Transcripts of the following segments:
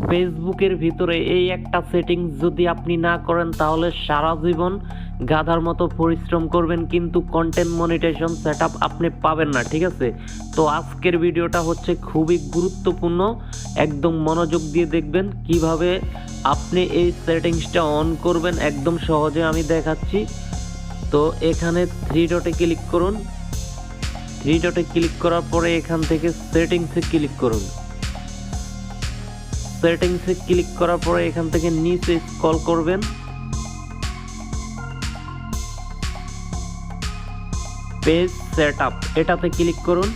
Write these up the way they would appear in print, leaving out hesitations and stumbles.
ফেসবুকের ভিতরে এই একটা সেটিং যদি আপনি না করেন তাহলে সারা জীবন গাধার মতো পরিশ্রম করবেন কিন্তু কন্টেন্ট মনিটাইজেশন সেটআপ আপনি পাবেন না। ঠিক আছে, তো আজকের ভিডিওটা হচ্ছে খুবই গুরুত্বপূর্ণ, একদম মনোযোগ দিয়ে দেখবেন কিভাবে আপনি এই সেটিংসটা অন করবেন। একদম সহজে আমি দেখাচ্ছি। তো এখানে থ্রি ডটে ক্লিক করুন। থ্রি ডটে ক্লিক করার পরে এখান থেকে সেটিংসে ক্লিক করুন। সেটিংসে ক্লিক করার পরে এখান থেকে নিচে স্ক্রল করবেন, পেজ সেটআপ এটাতে ক্লিক করুন।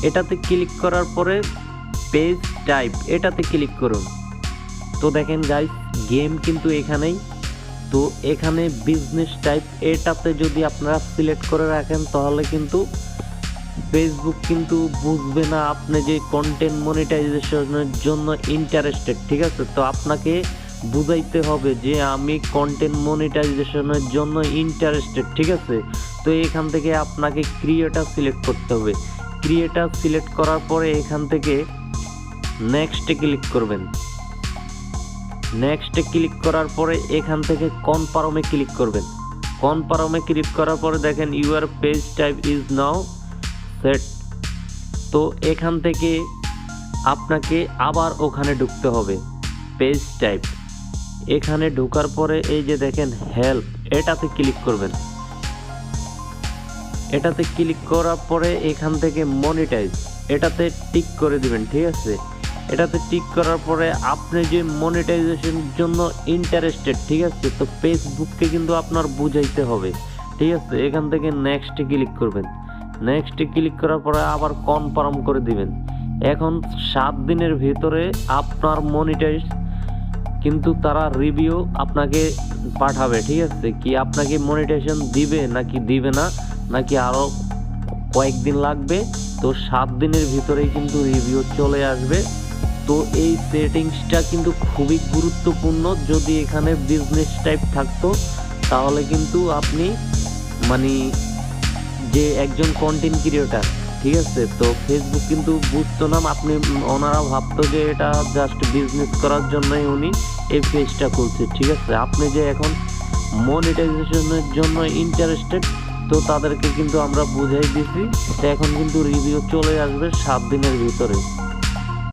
এটাতে ক্লিক করার পরে পেজ টাইপ এটাতে ক্লিক করুন। তো দেখেন গাইস, গেম কিন্তু এখানেই। তো এখানে বিজনেস টাইপ এটাতে যদি আপনারা সিলেক্ট করে রাখেন তাহলে কিন্তু ফেসবুক কিন্তু বুঝবে না আপনি যে কন্টেন্ট মনিটাইজেশনের জন্য ইন্টারেস্টেড। ঠিক আছে, তো আপনাকে বুঝাইতে হবে যে আমি কন্টেন্ট মনিটাইজেশনের জন্য ইন্টারেস্টেড। ঠিক আছে, তো এখান থেকে আপনাকে ক্রিয়েটর সিলেক্ট করতে হবে। ক্রিয়েটর সিলেক্ট করার পরে এখান থেকে নেক্সটে ক্লিক করবেন। নেক্সটে ক্লিক করার পরে এখান থেকে কনফার্মে ক্লিক করবেন। কনফার্মে ক্লিক করার পরে দেখেন your page type is now set. তো এখান থেকে আপনাকে আবার ওখানে ঢুকতে হবে, পেজ টাইপ। এখানে ঢোকার পরে এই যে দেখেন হেল্প এটাতে ক্লিক করবেন। এটাতে ক্লিক করার পরে এখান থেকে মনিটাইজ এটাতে টিক করে দিবেন। ঠিক আছে, এটাতে টিক করার পরে আপনি যে মনিটাইজেশনের জন্য ইন্টারেস্টেড, ঠিক আছে, তো ফেসবুককে কিন্তু আপনার বুঝাইতে হবে। ঠিক আছে, এখান থেকে নেক্সটে ক্লিক করবেন। নেক্সটে ক্লিক করার পরে আবার কনফার্ম করে দিবেন। এখন 7 দিনের ভিতরে আপনার মনিটাইজ কিন্তু তারা রিভিউ আপনাকে পাঠাবে। ঠিক আছে, কি আপনাকে মনিটাইজেশন দিবে নাকি দিবে না, নাকি আরও কয়েকদিন লাগবে। তো 7 দিনের ভিতরেই কিন্তু রিভিউ চলে আসবে। তো এই সেটিংসটা কিন্তু খুবই গুরুত্বপূর্ণ। যদি এখানে বিজনেস টাইপ থাকতো তাহলে কিন্তু আপনি মানে যে একজন কন্টেন্ট ক্রিয়েটার, ঠিক আছে, তো ফেসবুক কিন্তু বুঝতো না। আপনি ওনারা ভাবতো যে এটা জাস্ট বিজনেস করার জন্যই উনি এই পেজটা খুলছে। ঠিক আছে, আপনি যে এখন মনিটাইজেশনের জন্য ইন্টারেস্টেড, তো তাদেরকে কিন্তু আমরা বুঝাই দিছি। তো এখন কিন্তু রিভিউ চলে আসবে 7 দিনের ভিতরে।